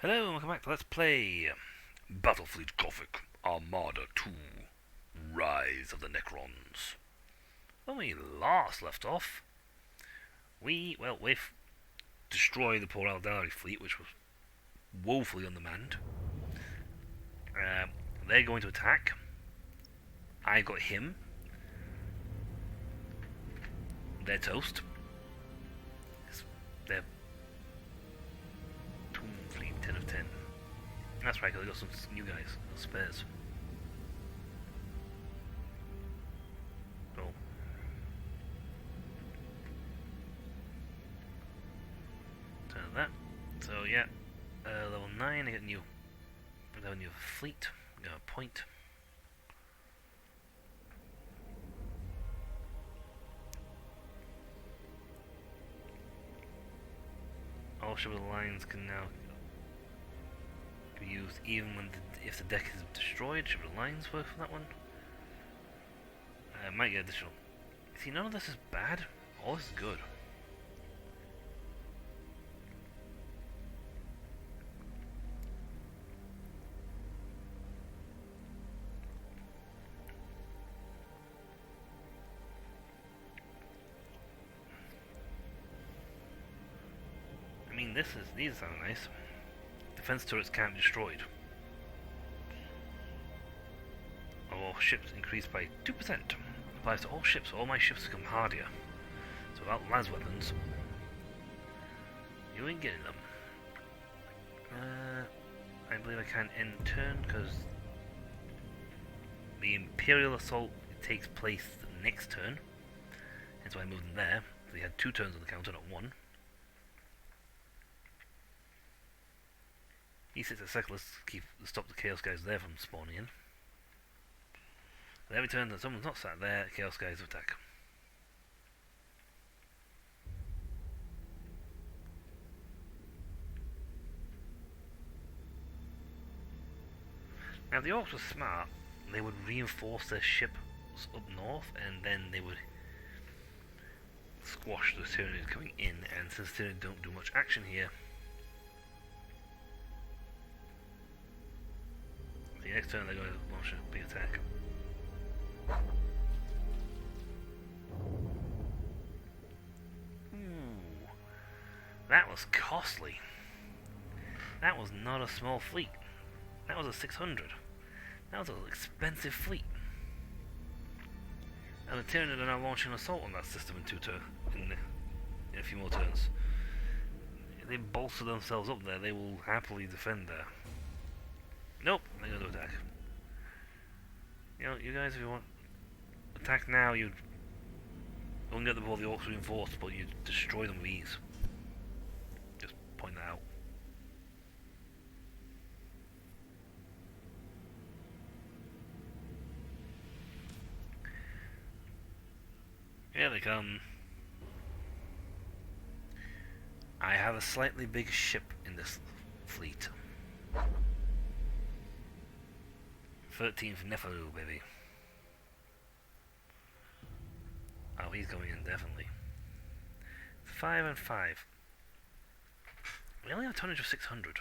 Hello and welcome back to Let's Play Battlefleet Gothic Armada 2 Rise of the Necrons. When we last left off, we've destroyed the poor Eldari fleet, which was woefully undermanned. They're going to attack. I got him. They're toast. They're Toon Fleet 10 of 10. That's right, because I got some new guys, spares. Oh. Turn that. So yeah, level 9, I get new. I have a new fleet. Got a point. All ship lines can now be used even when if the deck is destroyed. Ship lines work for that one. I might get additional. See, none of this is bad. All this is good. I mean, these sound nice. Defense turrets can't be destroyed. All ships increased by 2%. Applies to all ships. All my ships become hardier. So without las weapons, you ain't getting them. I believe I can end turn because the Imperial Assault takes place the next turn. Hence why I moved them there. They had 2 turns on the counter, not 1. E6 a second, let's stop the Chaos guys there from spawning in. And every turn that someone's not sat there, Chaos guys attack. Now if the Orcs were smart, they would reinforce their ships up north and then they would squash the Tyranids coming in, and since Tyranids don't do much action here, the next turn they're going to launch a big attack. Ooh, that was costly. That was not a small fleet. That was a 600. That was an expensive fleet. And the Tyranid are now launching an assault on that system in a few more turns. If they bolster themselves up there, they will happily defend there. Nope, they're going to attack. You know, you guys, if you want attack now, you don't get the ball the Orcs reinforced, but you destroy them with ease. Just point that out. Here they come. I have a slightly big ship in this fleet. 13th Nephilu, baby. Oh, he's going in, definitely. 5 and 5. We only have a tonnage of 600.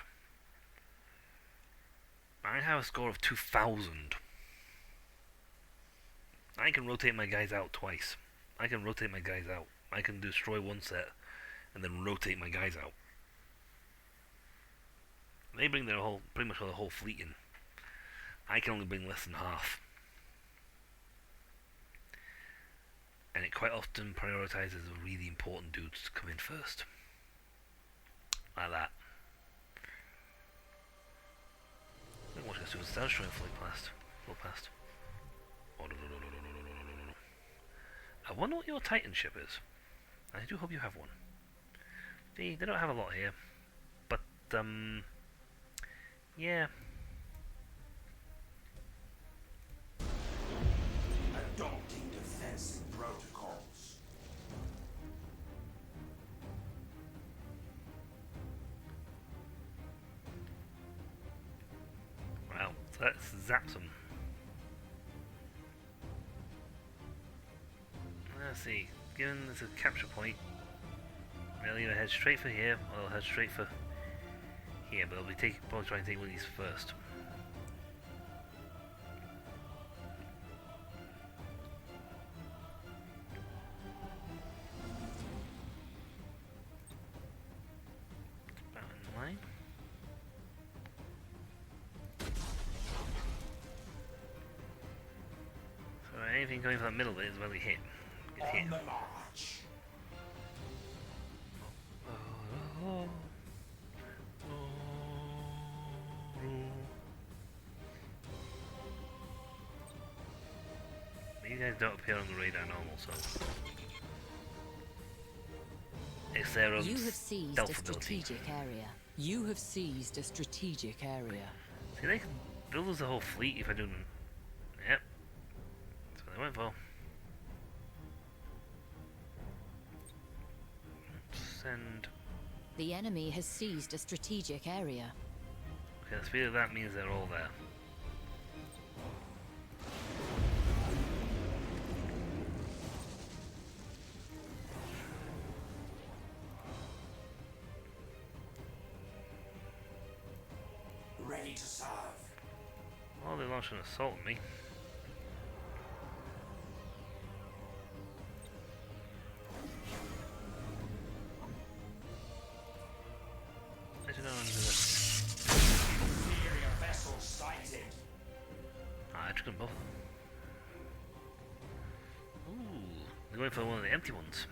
I have a score of 2000. I can rotate my guys out twice. I can rotate my guys out. I can destroy one set and then rotate my guys out. They bring their pretty much their whole fleet in. I can only bring less than half. And it quite often prioritizes the really important dudes to come in first. Like that. What's this doing? Stars trying to float past. Oh, no. I wonder what your Titan ship is. I do hope you have one. They don't have a lot here. But, yeah. Adopting defensive protocols. Well, let's zap them. Let's see. Given there's a capture point, they'll either head straight for here or they'll head straight for here. Yeah, but they'll be probably trying to take one of these first. Battle line. So anything going for that middle bit is where we hit. Get hit. On the march. These guys don't appear on the radar normal, so it's their own You have seized a stealth ability. strategic area. You have seized a strategic area. See, they can build us a whole fleet if I do. Yep, that's what they went for. Send. The enemy has seized a strategic area. Okay, the speed of that means they're all there. Ready to serve. Well, they launched an assault on me. I should go into this. Inferior vessel sighted. Ah, I took them both. Ooh, they're going for one of the empty ones.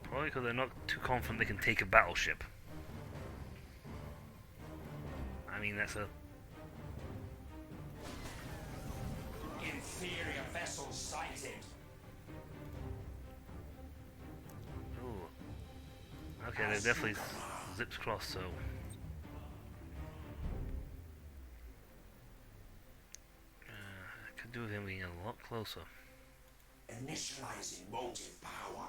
Probably because they're not too confident they can take a battleship. I mean, that's a... Inferior vessel sighted. Ooh. Okay, they've definitely zipped across, so... I could do with him being a lot closer. Initializing motive power.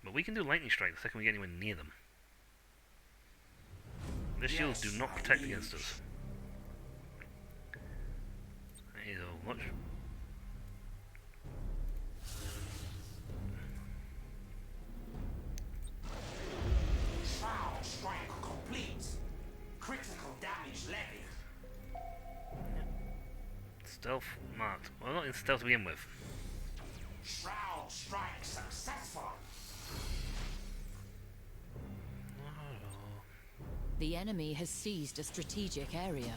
But we can do lightning strike the second we get anywhere near them. Their shields do not protect against us. That is a much. Shroud strike complete. Critical damage levied. Stealth marked. Well, not in stealth to begin with. Shroud strike successful. The enemy has seized a strategic area.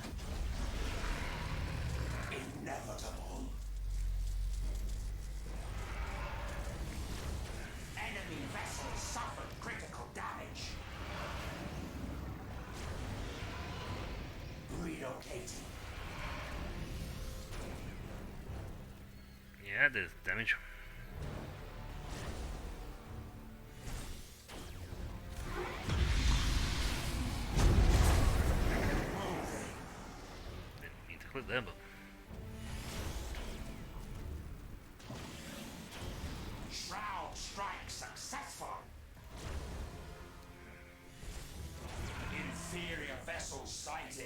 Inevitable. Enemy vessel suffered critical damage. Relocating. Yeah, there's damage. Didn't mean to click there, but Shroud strike successful. Inferior vessel sighted.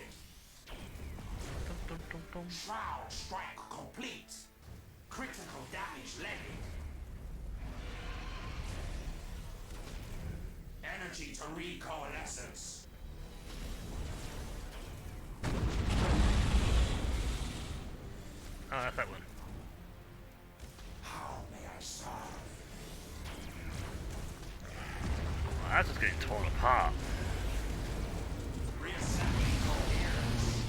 dum, dum, dum. Shroud strike complete. Critical damage levied. Energy to recoalescence. Oh, that's that one. How may I serve? Oh, that's just getting torn apart. Reassembling coherence.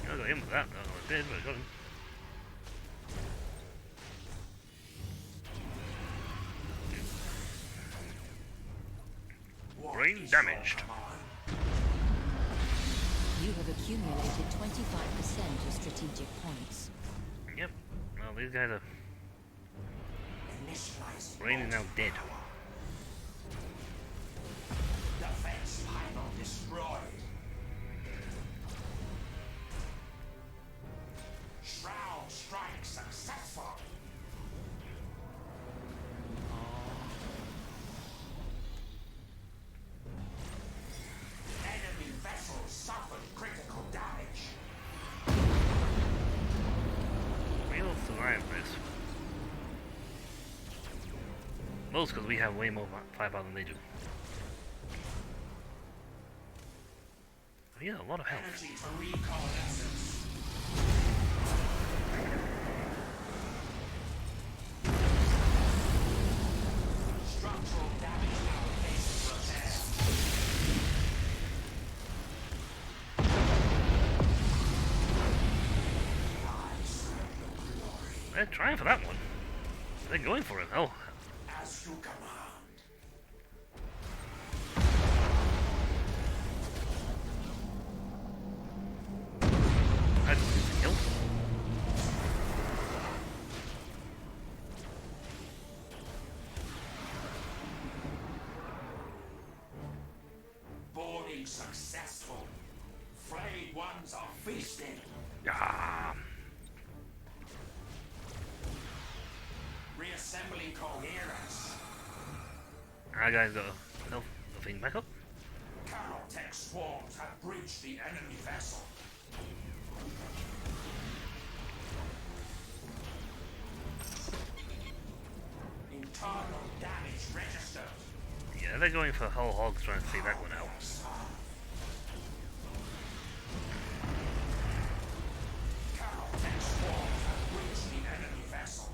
I got him with that. I don't know what I did, but I got him. What Brain is damaged. your command? You have accumulated 25% of strategic points. Yep. Well, these guys are. Initializing Brain is now motive dead. power. Defense panel destroyed. giant race. Most because we have way more firepower than they do. Yeah, a lot of health. Energy for reconnaissance. Structural damage outpaces repair. They're trying for that one. They're going for it. Oh. As you command. I just need to kill. Boarding successful. Frayed ones are feasted. Ah. Reassembling coherence. Our guys got health thing back up. Carotech swarms have breached the enemy vessel. Internal damage registered. Yeah, they're going for whole hogs trying to see that one out. Carotech swarms have breached the enemy vessel.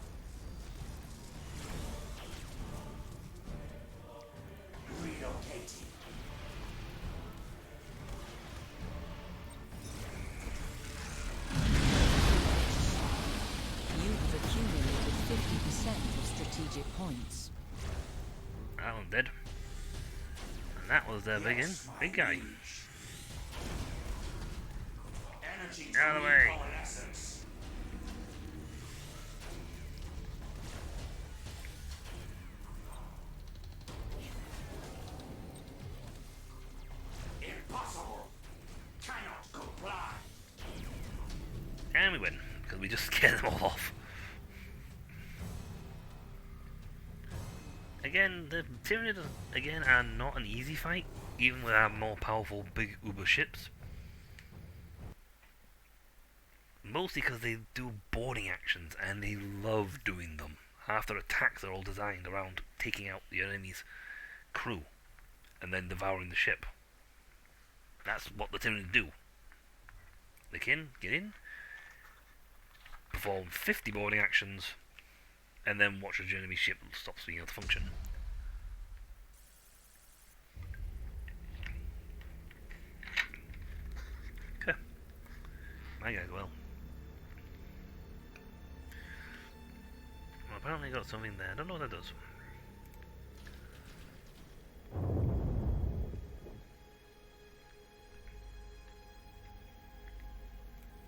Relocating. You have accumulated 50% of strategic points. That one's dead. And that was their big guy. Energy Out of the way. reconnaissance. Impossible. Cannot comply. And we win, because we just scared them all off. Again, the Tyranids, again, are not an easy fight, even with our more powerful big uber ships. Mostly because they do boarding actions, and they love doing them. Half their attacks are all designed around taking out the enemy's crew, and then devouring the ship. That's what the Tyranids do. They can get in, perform 50 boarding actions, and then watch as the enemy ship stops being able to function. Okay. My guy's well. Well, apparently got something there. I don't know what that does.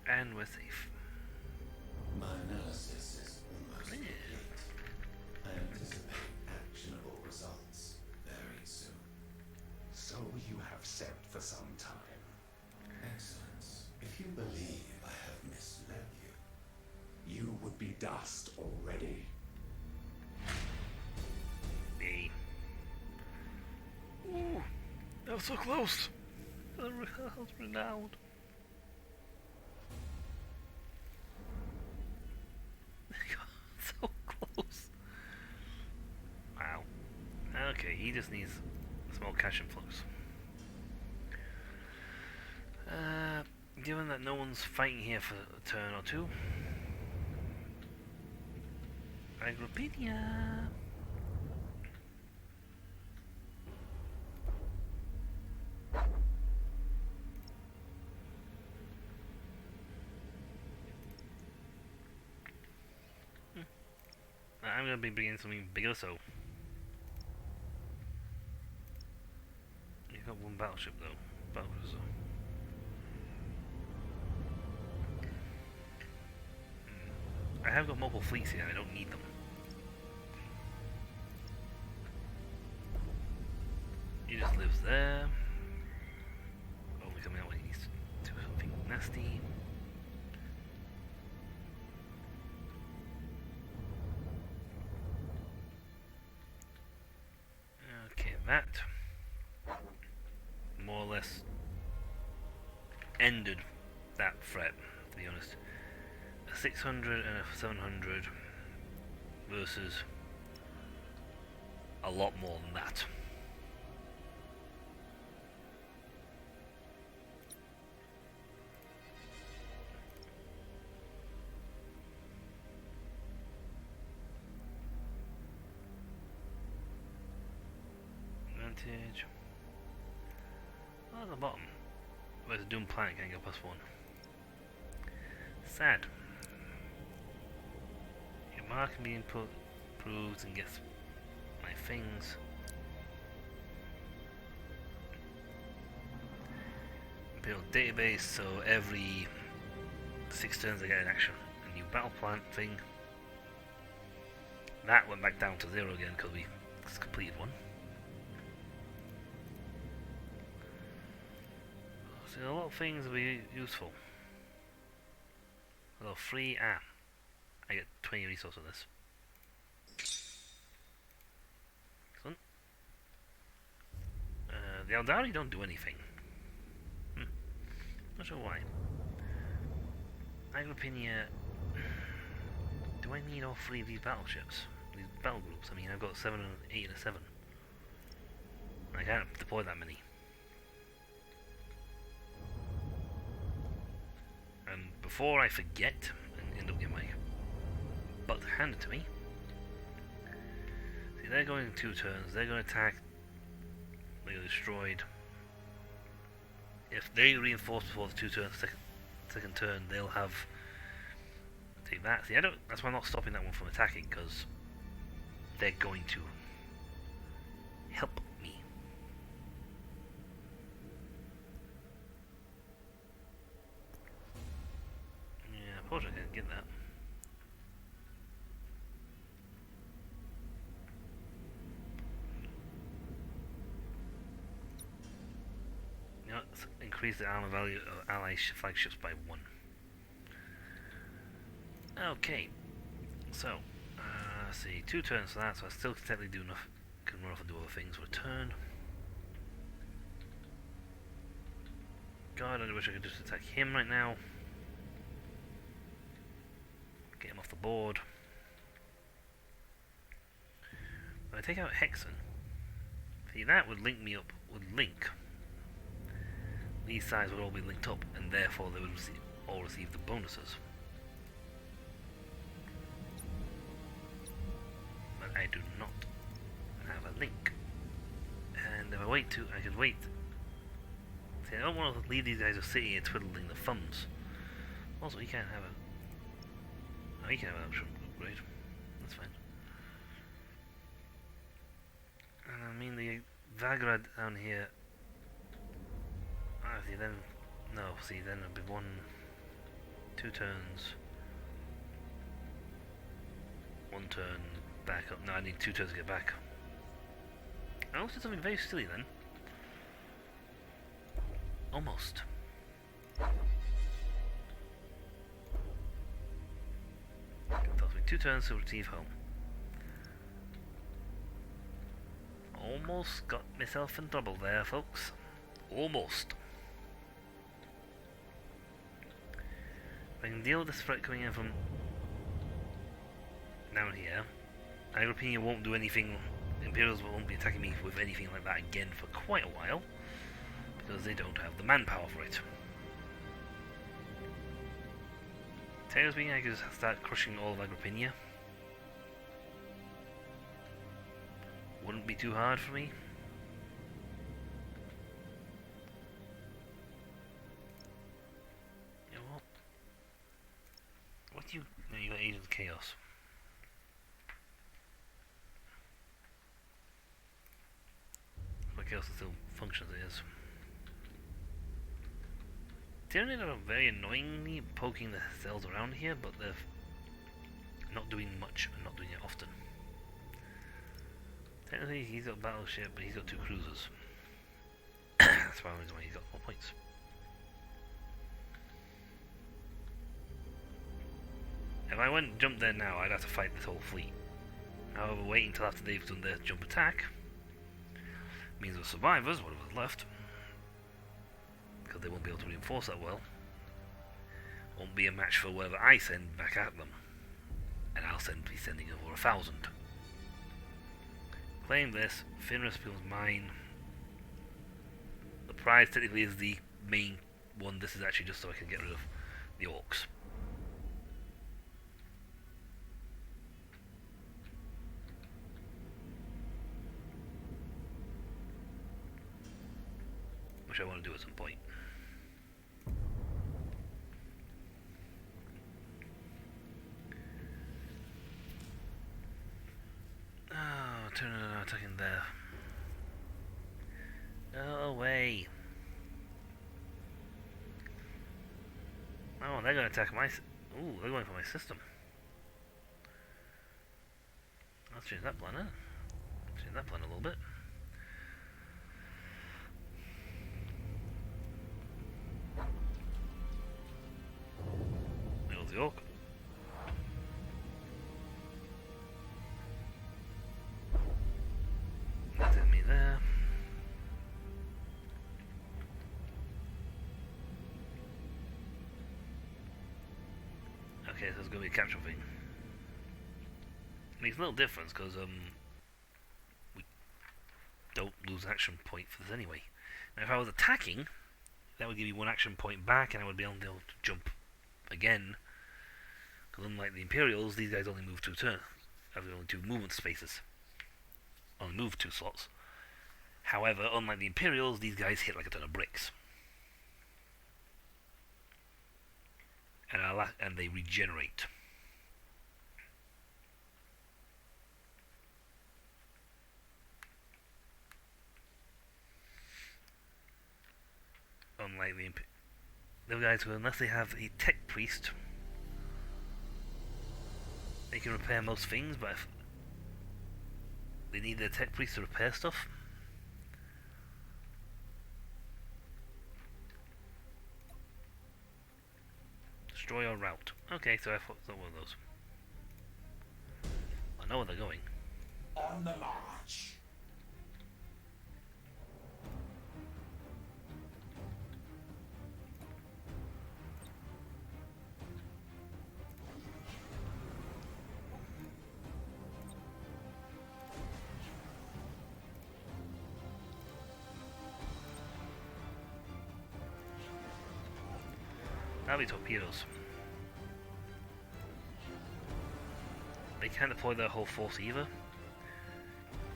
And we're safe. My analysis is almost complete. I anticipate actionable results very soon. So you have said for some time. Excellence, if you believe I have misled you, You would be dust already. Hey. Ooh, that was so close. That was renowned. So close. Wow. Okay, he just needs small cash influx. Given that no one's fighting here for a turn or two. Agripedia. I'm gonna be bringing something bigger, so you got one battleship though. Battlecruiser. I have got mobile fleets here. I don't need them. He just lives there. Only coming out when he needs to do something nasty. Okay, that more or less ended that threat, to be honest. a 600 and a 700 versus a lot more than that. Advantage. Oh, at the bottom. Where's the Doom Planet can't go +1. Sad. Your mark can be improved and gets my things. Imperial database, so every 6 turns I get an action. A new battle plan thing. That went back down to 0 again because we completed one. So a lot of things will be useful. Although free, I get 20 resources on this. Excellent. The Eldari don't do anything. Not sure why. Agrippina. Do I need all 3 of these battleships? These battle groups? I mean, I've got 7 and 8 and a 7. I can't deploy that many. And before I forget and end up getting my butt handed to me. See, they're going in 2 turns. They're going to attack. They get destroyed. If they reinforce before the 2 turns, second turn, they'll have take that. See, that's why I'm not stopping that one from attacking, because they're going to help me. Yeah, unfortunately I didn't get that. You know, let's increase the armor value of ally flagships by 1. Okay, so let's see, 2 turns for that, so I still technically do enough, can run off and do other things for a turn. God, I wish I could just attack him right now. Get him off the board. When I take out Hexen, see, that would link me up with Link. These sides would all be linked up, and therefore they would all receive the bonuses. But I do not have a link. And if I wait to, I could wait. See, I don't want to leave these guys just sitting here twiddling their thumbs. Also, you can't have a... Oh, you can have an option upgrade. That's fine. And I mean, the Vagrad down here... Ah, see, then... No, see, then it'll be 1... 2 turns... 1 turn back up. No, I need 2 turns to get back. I also did something very silly then. Almost. It tells me 2 turns to retrieve home. Almost got myself in trouble there, folks. Almost. If I can deal with this threat coming in from down here, Agrippina won't do anything. Imperials won't be attacking me with anything like that again for quite a while, because they don't have the manpower for it. Tails being, I could start crushing all of Agrippina. Wouldn't be too hard for me. You know what? What do you... No, you got Agent of Chaos. But Chaos still functions as it is. Tyranid are very annoyingly poking the cells around here, but they're not doing much and not doing it often. Technically, he's got a battleship, but he's got 2 cruisers. That's one reason why he's got more points. If I went and jumped there now, I'd have to fight this whole fleet. However, waiting until after they've done their jump attack means the survivors, whatever's left, because they won't be able to reinforce that well, won't be a match for whatever I send back at them. And I'll be sending over 1,000. Claim this, Finrus becomes mine. The prize technically is the main one. This is actually just so I can get rid of the orcs. Which I want to do at some point. Oh, turn it attacking there. No way. Oh, they're going to attack my... Ooh, they're going for my system. Let's change that plan, huh? Change that plan a little bit. There's the orc. That's me there. Okay, so it's going to be a capture thing. Makes a little difference because we don't lose an action point for this anyway. Now, if I was attacking, that would give me 1 action point back, and I would be able to jump again. Because unlike the Imperials, these guys only move 2 turns. Have only 2 movement spaces. Only move 2 slots. However, unlike the Imperials, these guys hit like a ton of bricks. And they regenerate. Unlike the guys who, unless they have a tech priest, they can repair most things, but if they need their tech priest to repair stuff. Destroy or route. Okay, so I thought it was one of those. I know where they're going. On the march. That'll be torpedoes. They can't deploy their whole force either.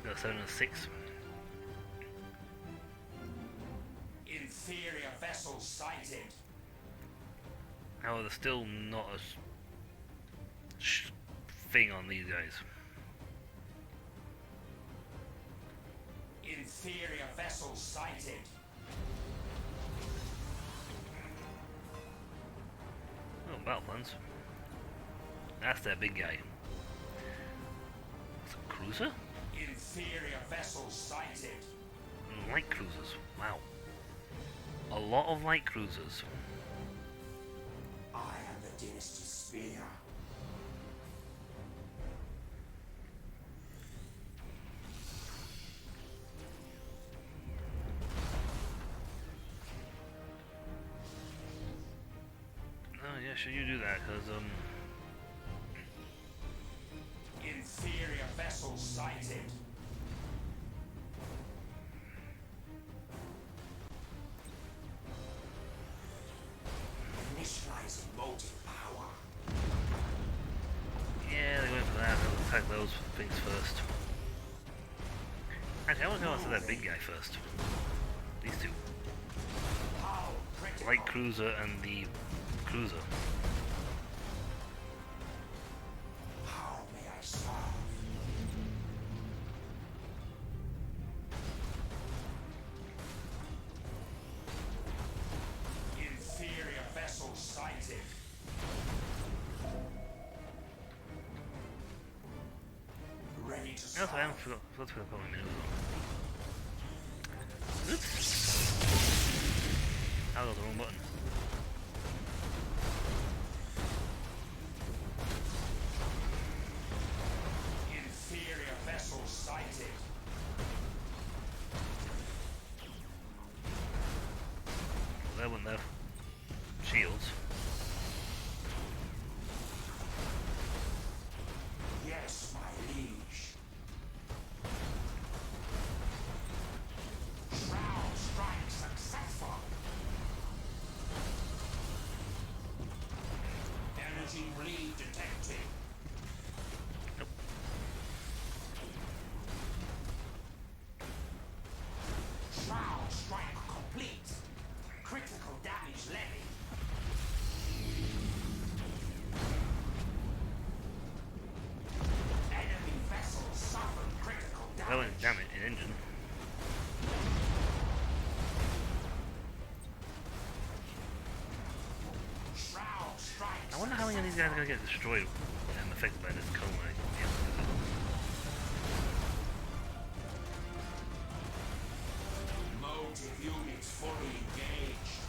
They're 7 and 6. Inferior vessel sighted. However, there's still not a thing on these guys. Inferior vessel sighted. Oh, battle plans. That's their big guy. It's a cruiser? Inferior vessel sighted. Light cruisers. Wow. A lot of light cruisers. I am the dynasty spear. Oh yeah, should you do that? Because Inferior vessel sighted. Initializing motive power. yeah, they're going for that. I'll attack those things first. Actually, I want to go after that big guy first. These two. How critical. Light cruiser and the cruiser. How may I serve? Inferior vessel sighted. Ready to Also, I serve. forgot to put my menu. Oops. I got the wrong button. Inferior vessel sighted. There went their shields. Energy bleed detected. Nope. Shroud strike complete. Critical damage levied. Enemy vessel suffered critical Well, damage. damn it, an engine. Shroud strike. I wonder how many of these guys are gonna get destroyed and affected by this coma. Motive units fully engaged.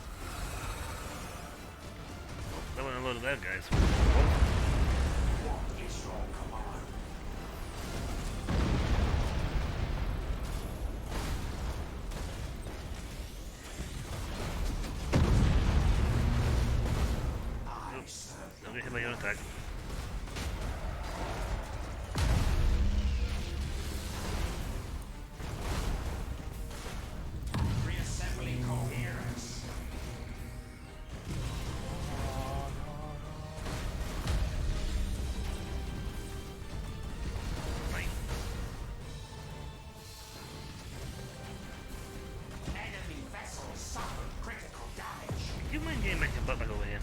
There were a load of bad guys. What is your command? I serve Don't get hit by your own attack. reassembling coherence. Fine. Enemy vessel suffered critical damage. Do you mind getting back your butt back over here?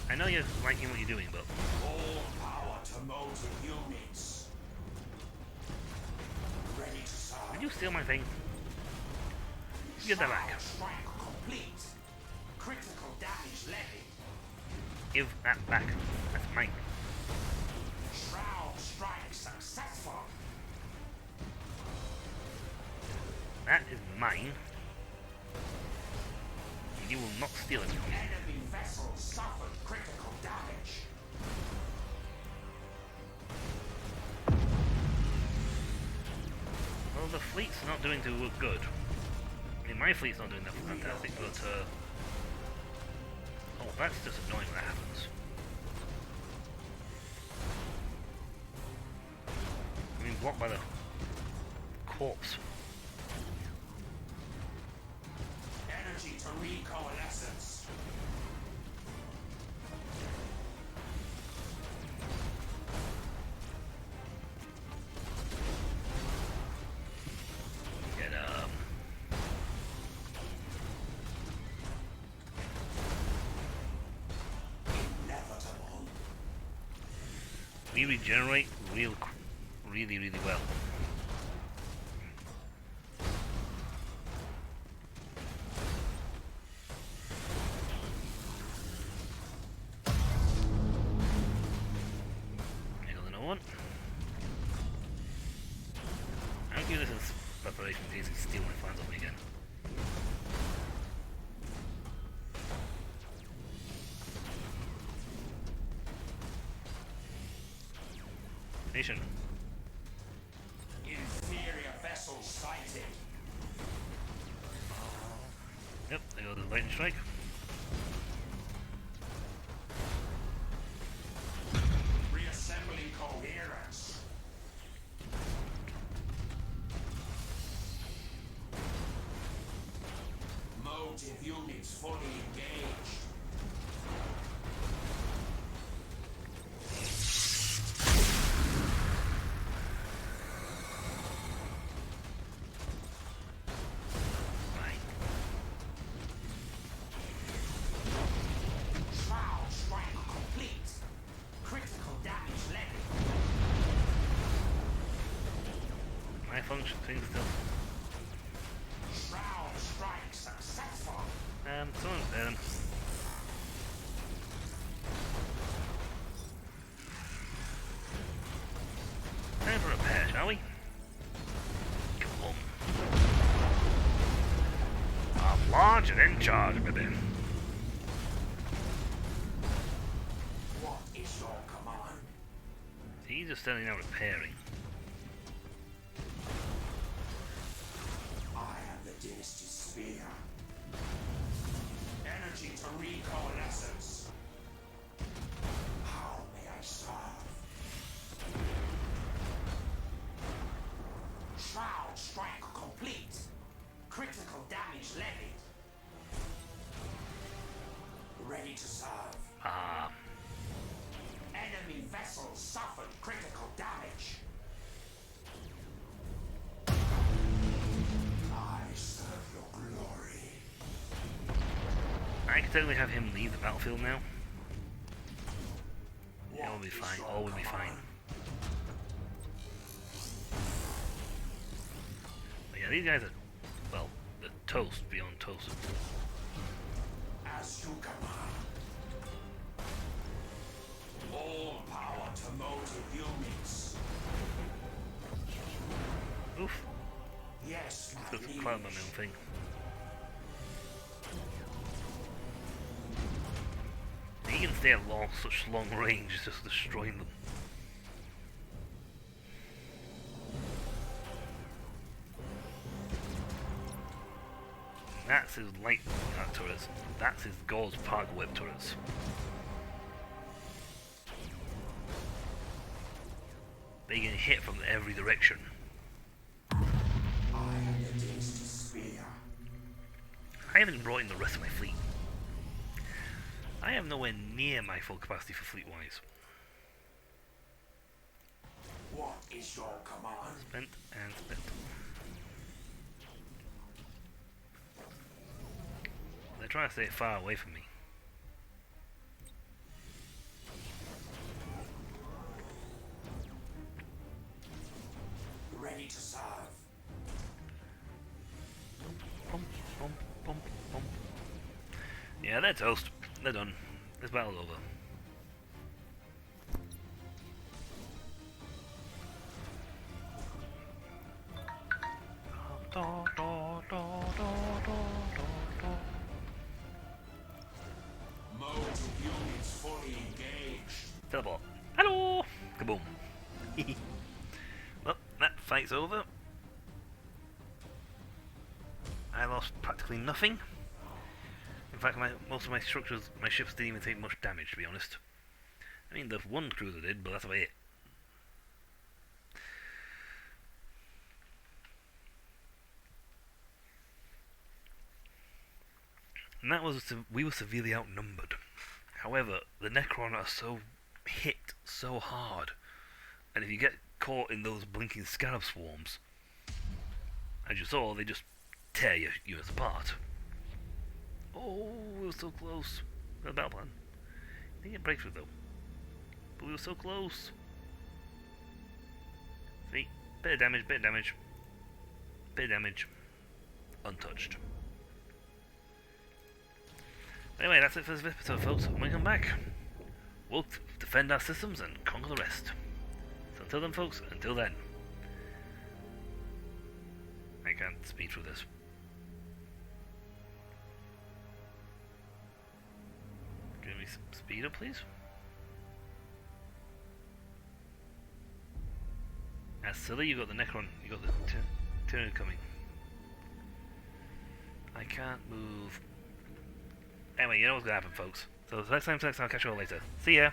I know you're liking what you're doing, but All power to motive units. Ready to serve. did you steal my thing? Get that back. Shroud strike complete. Critical damage levied. Give that back. That's mine. Shroud strike successful. That is mine. You will not steal it from me. Enemy vessel suffered critical damage. Well, the fleet's not doing too good. I mean, my fleet's not doing that fantastic, but, oh, that's just annoying when that happens. I mean, blocked by the corpse. Energy to recoalescence. Get, Inevitable. we regenerate really, really well. There goes another one. I'll give this as preparation in case he steal my plans off me again. Nation. Inferior vessel sighted. Yep, there goes the lightning strike. Reassembling coherence. Motive units fully engaged. Fine. Shroud strike complete. Critical damage levied. My function thing still. Shroud strike successful. Someone, time for a repair, shall we? Come on. I'm large and in charge, baby. What is your command? He's just standing there repairing. I am the dynasty sphere. Energy to recoalescence. How may I serve? Shroud strike complete. Critical damage levied. Ready to serve. Ah, technically have him leave the battlefield now. Yeah, all will be fine. All will be fine. But yeah, these guys are, well, they're toast beyond toasted. As you command. All power to motive units. Oof. Yes, my Let's go climb my own thing. He can stay at such long range, it's just destroying them. That's his light turrets. That's his Gauze Park Whip turrets. They get hit from every direction. I haven't brought in the rest of my fleet. I am nowhere near my full capacity for fleet-wise. What is your command? Spent and spent. They're trying to stay far away from me. Ready to serve. Bump, bump, bump, bump. Yeah, they're toast. They're done. This battle's over. Motive units fully engaged. Teleport. Hello! Kaboom. Well, that fight's over. I lost practically nothing. In fact, most of my structures, my ships didn't even take much damage, to be honest. I mean, the one cruiser did, but that's about it. And that was, we were severely outnumbered. However, the Necron are so hit so hard, and if you get caught in those blinking scarab swarms, as you saw, they just tear your units apart. Oh, we were so close. The battle plan. Didn't get breakthrough though. But we were so close. See? Bit of damage, bit of damage. Bit of damage. Untouched. Anyway, that's it for this episode, folks. When we come back, we'll defend our systems and conquer the rest. So until then, folks, until then. I can't speed through this. Give me some speed up, please. As silly, you got the Necron, you got the Tyranid coming. I can't move. Anyway, you know what's gonna happen, folks. So next time, I'll catch you all later. See ya!